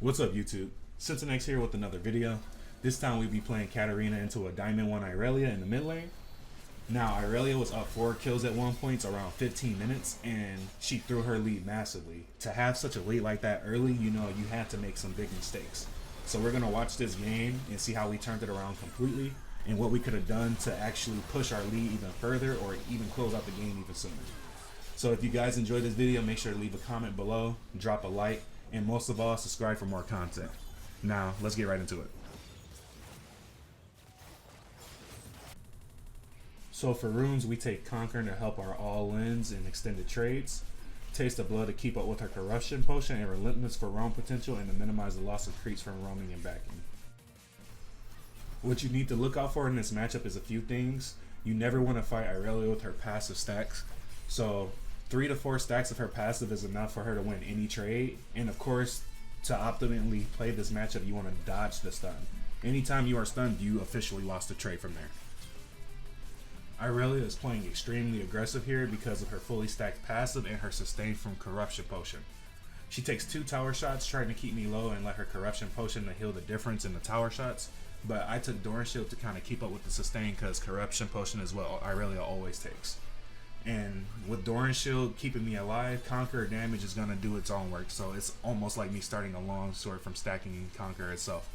What's up, YouTube? Sentenex here with another video. This time we'll be playing Katarina into a Diamond 1 Irelia in the mid lane. Now, Irelia was up 4 kills at one point, around 15 minutes, and she threw her lead massively. To have such a lead like that early, you had to make some big mistakes. So we're going to watch this game and see how we turned it around completely and what we could have done to actually push our lead even further or even close out the game even sooner. So if you guys enjoyed this video, make sure to leave a comment below, drop a like, and most of all, subscribe for more content. Now, let's get right into it. So for runes, we take Conquer to help our all-ins and extended trades, Taste of Blood to keep up with our Corruption Potion, and Relentless for roam potential and to minimize the loss of creeps from roaming and backing. What you need to look out for in this matchup is a few things. You never want to fight Irelia with her passive stacks. So 3 to 4 stacks of her passive is enough for her to win any trade. And of course, to optimally play this matchup, you want to dodge the stun. Anytime you are stunned, you officially lost the trade from there. Irelia is playing extremely aggressive here because of her fully stacked passive and her sustain from Corruption Potion. She takes 2 tower shots trying to keep me low and let her Corruption Potion to heal the difference in the tower shots. But I took Doran Shield to kind of keep up with the sustain because Corruption Potion is what Irelia always takes. And with Doran Shield keeping me alive, Conqueror damage is going to do its own work, so it's almost like me starting a long sword from stacking Conqueror itself.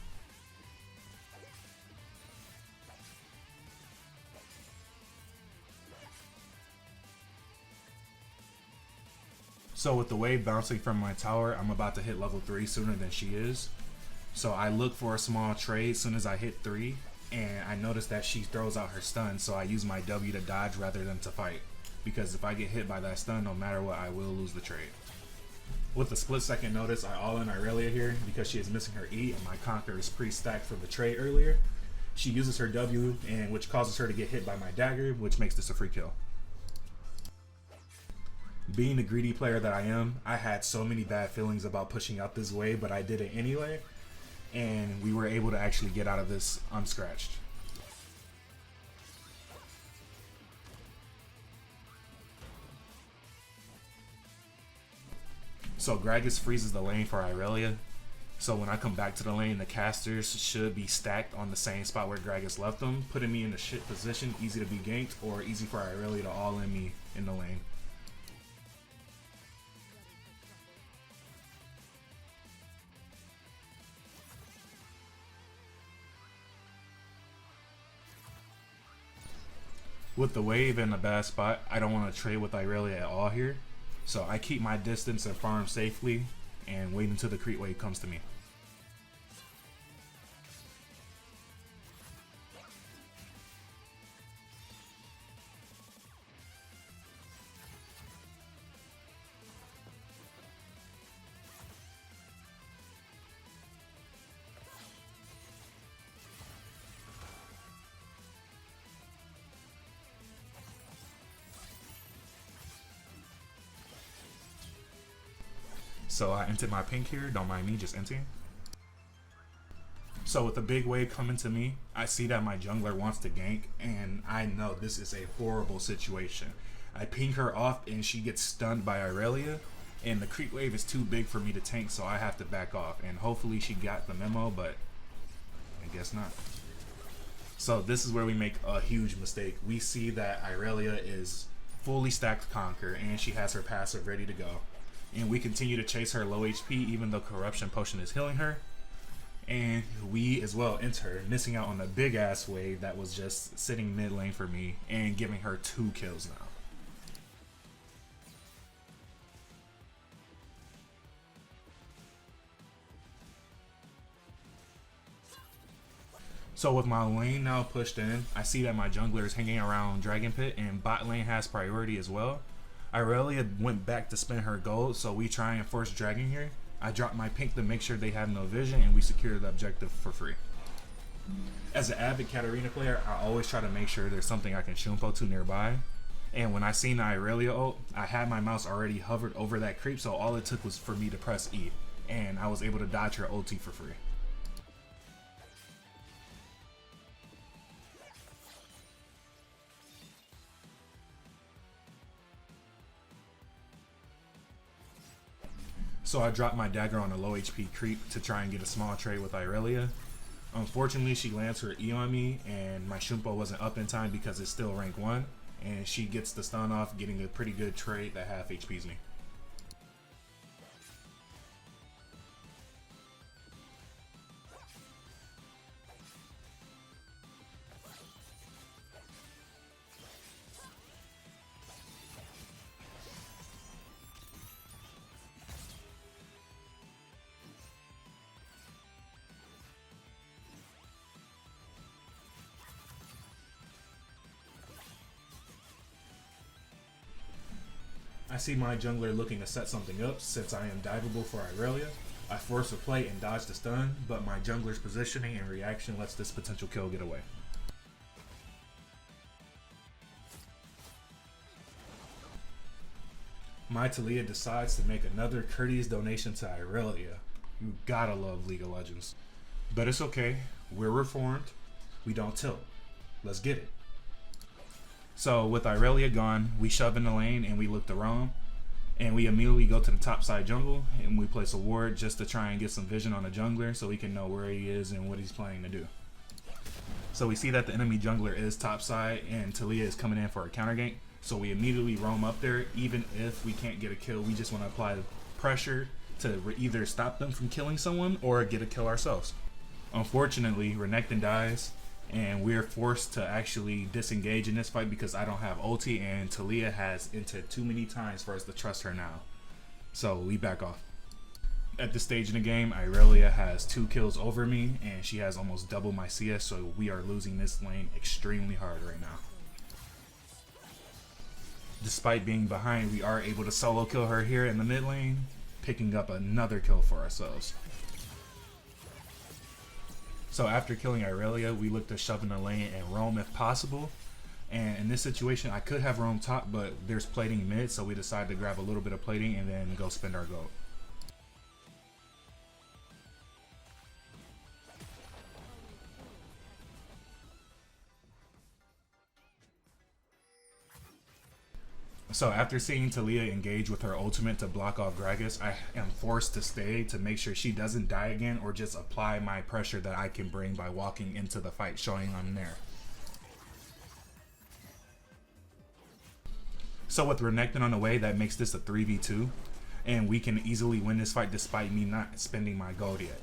So with the wave bouncing from my tower, I'm about to hit level 3 sooner than she is. So I look for a small trade as soon as I hit 3, and I notice that she throws out her stun, so I use my W to dodge rather than to fight. Because if I get hit by that stun, no matter what, I will lose the trade. With a split second notice, I all-in Irelia here because she is missing her E and my Conqueror is pre-stacked for the trade earlier. She uses her W, and which causes her to get hit by my dagger, which makes this a free kill. Being the greedy player that I am, I had so many bad feelings about pushing out this wave, but I did it anyway, and we were able to actually get out of this unscratched. So Gragas freezes the lane for Irelia. So when I come back to the lane, the casters should be stacked on the same spot where Gragas left them, putting me in a shit position, easy to be ganked, or easy for Irelia to all-in me in the lane. With the wave in a bad spot, I don't want to trade with Irelia at all here. So I keep my distance and farm safely and wait until the creep wave comes to me. So I entered my pink here, don't mind me just entering. So with the big wave coming to me, I see that my jungler wants to gank, and I know this is a horrible situation. I ping her off and she gets stunned by Irelia, and the creep wave is too big for me to tank, so I have to back off. And hopefully she got the memo, but I guess not. So this is where we make a huge mistake. We see that Irelia is fully stacked Conquer, and she has her passive ready to go. And we continue to chase her low HP even though Corruption Potion is healing her. And we as well enter, missing out on a big ass wave that was just sitting mid lane for me and giving her 2 kills now. So with my lane now pushed in, I see that my jungler is hanging around Dragon Pit and bot lane has priority as well. Irelia went back to spend her gold, so we try and force dragon here. I drop my pink to make sure they have no vision, and we secure the objective for free. As an avid Katarina player, I always try to make sure there's something I can shumpo to nearby. And when I seen the Irelia ult, I had my mouse already hovered over that creep, so all it took was for me to press E, and I was able to dodge her ulti for free. So I dropped my dagger on a low HP creep to try and get a small trade with Irelia. Unfortunately, she lands her E on me, and my Shumpo wasn't up in time because it's still rank 1, and she gets the stun off, getting a pretty good trade that half HPs me. I see my jungler looking to set something up since I am diveable for Irelia. I force a play and dodge the stun, but my jungler's positioning and reaction lets this potential kill get away. My Talia decides to make another courteous donation to Irelia. You gotta love League of Legends. But it's okay, we're reformed, we don't tilt. Let's get it. So with Irelia gone, we shove in the lane and we look to roam. And we immediately go to the top side jungle and we place a ward just to try and get some vision on the jungler so we can know where he is and what he's planning to do. So we see that the enemy jungler is top side and Talia is coming in for a counter gank. So we immediately roam up there. Even if we can't get a kill, we just want to apply pressure to either stop them from killing someone or get a kill ourselves. Unfortunately, Renekton dies, and we're forced to actually disengage in this fight because I don't have ulti and Talia has inted too many times for us to trust her now. So we back off. At this stage in the game, Irelia has 2 kills over me and she has almost double my CS, so we are losing this lane extremely hard right now. Despite being behind, we are able to solo kill her here in the mid lane, picking up another kill for ourselves. So after killing Irelia, we look to shove in the lane and roam if possible. And in this situation, I could have roamed top, but there's plating mid, so we decided to grab a little bit of plating and then go spend our gold. So after seeing Talia engage with her ultimate to block off Gragas, I am forced to stay to make sure she doesn't die again or just apply my pressure that I can bring by walking into the fight, showing I'm there. So with Renekton on the way, that makes this a 3v2, and we can easily win this fight despite me not spending my gold yet.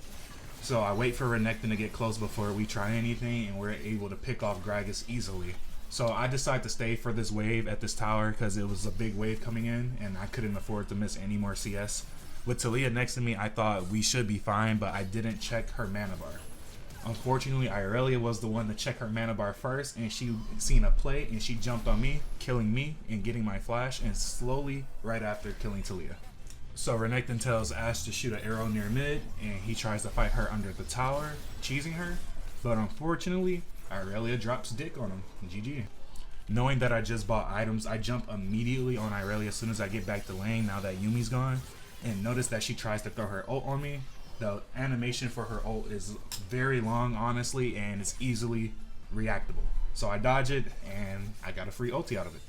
So I wait for Renekton to get close before we try anything, and we're able to pick off Gragas easily. So I decided to stay for this wave at this tower because it was a big wave coming in and I couldn't afford to miss any more CS. With Talia next to me, I thought we should be fine, but I didn't check her mana bar. Unfortunately, Irelia was the one to check her mana bar first, and she seen a play and she jumped on me, killing me and getting my flash, and slowly right after killing Talia. So Renekton tells Ashe to shoot an arrow near mid and he tries to fight her under the tower, cheesing her, but unfortunately, Irelia drops dick on him. GG. Knowing that I just bought items, I jump immediately on Irelia as soon as I get back to lane now that Yumi's gone. And notice that she tries to throw her ult on me. The animation for her ult is very long, honestly, and it's easily reactable. So I dodge it, and I got a free ulti out of it.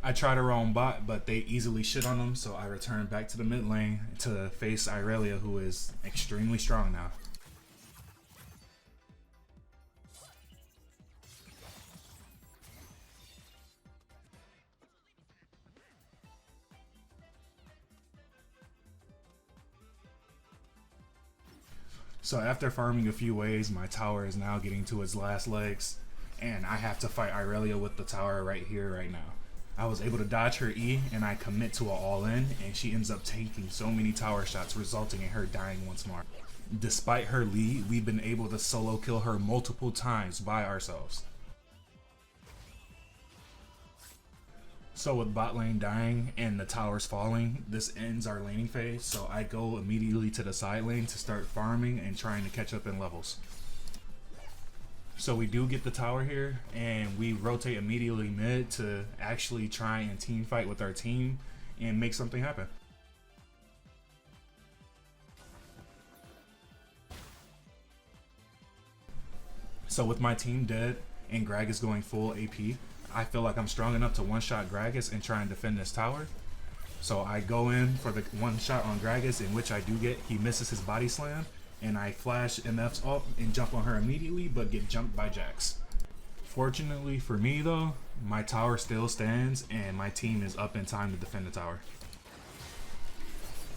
I try to roam bot, but they easily shit on them, so I return back to the mid lane to face Irelia, who is extremely strong now. So after farming a few waves, my tower is now getting to its last legs, and I have to fight Irelia with the tower right here, right now. I was able to dodge her E, and I commit to an all-in, and she ends up tanking so many tower shots, resulting in her dying once more. Despite her lead, we've been able to solo kill her multiple times by ourselves. So with bot lane dying and the towers falling, this ends our laning phase, so I go immediately to the side lane to start farming and trying to catch up in levels. So we do get the tower here, and we rotate immediately mid to actually try and team fight with our team and make something happen. So with my team dead and Gragas going full AP, I feel like I'm strong enough to one-shot Gragas and try and defend this tower. So I go in for the one shot on Gragas, in which I do get. He misses his body slam, and I flash MF's ult and jump on her immediately, but get jumped by Jax. Fortunately for me though, my tower still stands and my team is up in time to defend the tower.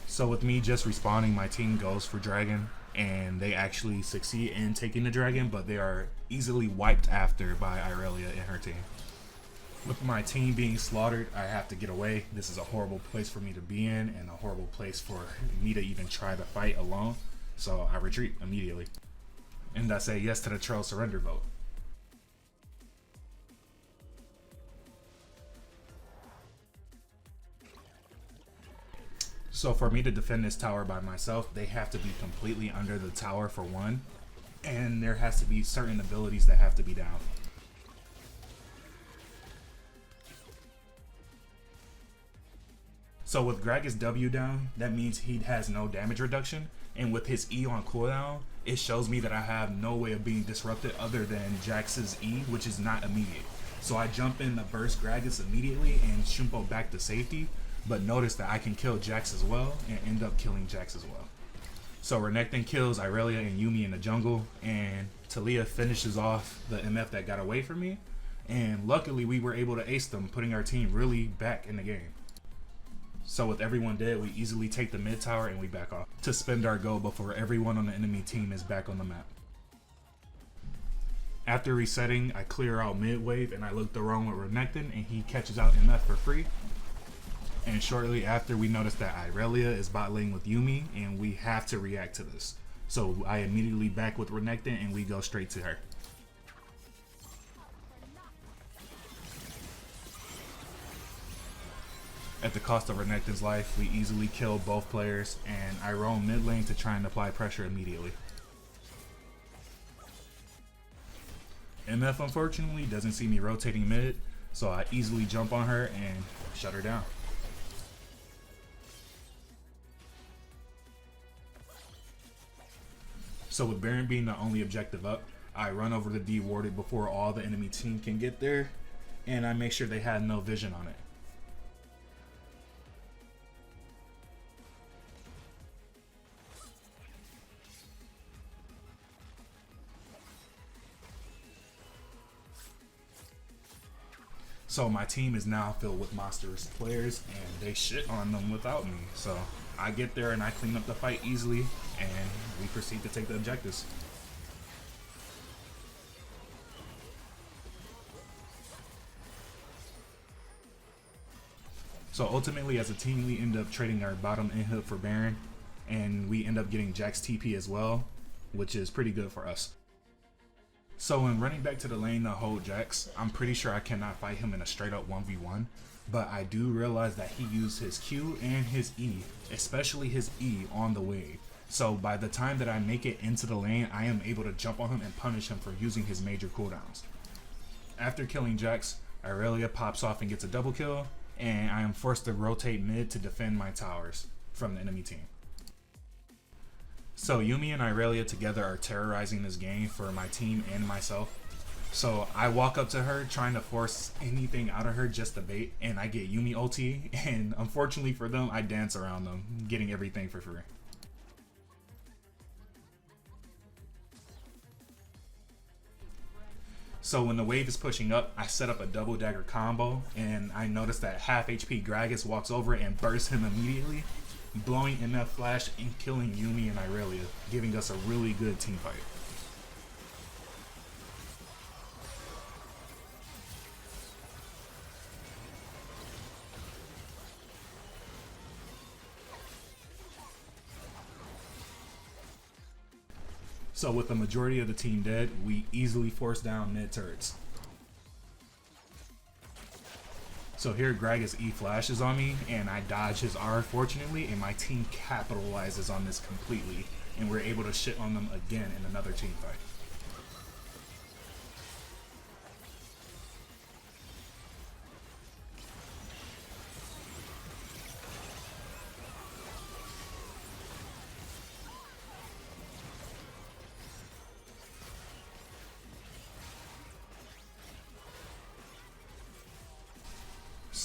So with me just respawning, my team goes for dragon, and they actually succeed in taking the dragon, but they are easily wiped after by Irelia and her team. With my team being slaughtered, I have to get away. This is a horrible place for me to be in, and a horrible place for me to even try to fight alone. So I retreat immediately. And I say yes to the troll surrender vote. So for me to defend this tower by myself, they have to be completely under the tower for one, and there has to be certain abilities that have to be down. So with Gragas W down, that means he has no damage reduction, and with his E on cooldown, it shows me that I have no way of being disrupted other than Jax's E, which is not immediate. So I jump in to burst Gragas immediately and Shumpo back to safety, but notice that I can kill Jax as well and end up killing Jax as well. So Renekton kills Irelia and Yuumi in the jungle, and Talia finishes off the MF that got away from me, and luckily we were able to ace them, putting our team really back in the game. So with everyone dead, we easily take the mid tower and we back off to spend our gold before everyone on the enemy team is back on the map. After resetting, I clear out mid wave and I look the wrong with Renekton, and he catches out MF for free. And shortly after, we notice that Irelia is bot lane with Yuumi, and we have to react to this. So I immediately back with Renekton and we go straight to her. At the cost of Renekton's life, we easily kill both players, and I roam mid lane to try and apply pressure immediately. MF unfortunately doesn't see me rotating mid, so I easily jump on her and shut her down. So with Baron being the only objective up, I run over to D warded before all the enemy team can get there, and I make sure they had no vision on it. So my team is now filled with monstrous players, and they shit on them without me. So I get there and I clean up the fight easily, and we proceed to take the objectives. So ultimately, as a team, we end up trading our bottom inhib for Baron, and we end up getting Jax TP as well, which is pretty good for us. So when running back to the lane to hold Jax, I'm pretty sure I cannot fight him in a straight up 1v1, but I do realize that he used his Q and his E, especially his E, on the wave. So by the time that I make it into the lane, I am able to jump on him and punish him for using his major cooldowns. After killing Jax, Irelia pops off and gets a double kill, and I am forced to rotate mid to defend my towers from the enemy team. So Yuumi and Irelia together are terrorizing this game for my team and myself. So I walk up to her trying to force anything out of her just to bait, and I get Yuumi ulti, and unfortunately for them, I dance around them, getting everything for free. So when the wave is pushing up, I set up a double dagger combo, and I notice that half HP Gragas walks over and bursts him immediately, blowing MF flash and killing Yuumi and Irelia, giving us a really good team fight. So with the majority of the team dead, we easily force down mid turrets. So here Gragas E flashes on me, and I dodge his R fortunately, and my team capitalizes on this completely, and we're able to shit on them again in another team fight.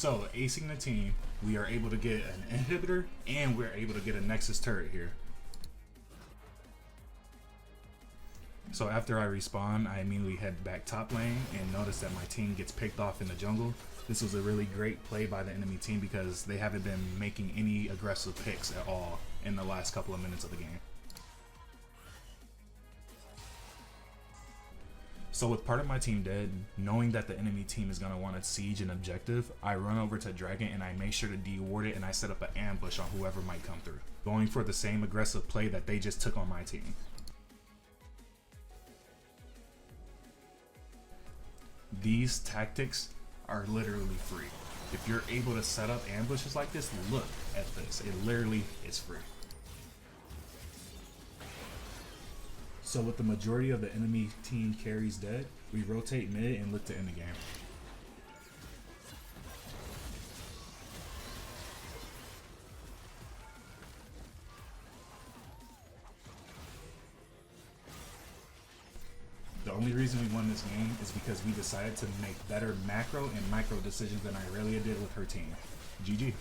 So acing the team, We are able to get an inhibitor, and we're able to get a Nexus turret here. So after I respawn, I immediately head back top lane and notice that my team gets picked off in the jungle. This was a really great play by the enemy team because they haven't been making any aggressive picks at all in the last couple of minutes of the game. So with part of my team dead, knowing that the enemy team is going to want to siege an objective, I run over to Dragon and I make sure to de-ward it, and I set up an ambush on whoever might come through, going for the same aggressive play that they just took on my team. These tactics are literally free. If you're able to set up ambushes like this, look at this. It literally is free. So with the majority of the enemy team carries dead, we rotate mid and look to end the game. The only reason we won this game is because we decided to make better macro and micro decisions than Irelia did with her team. GG.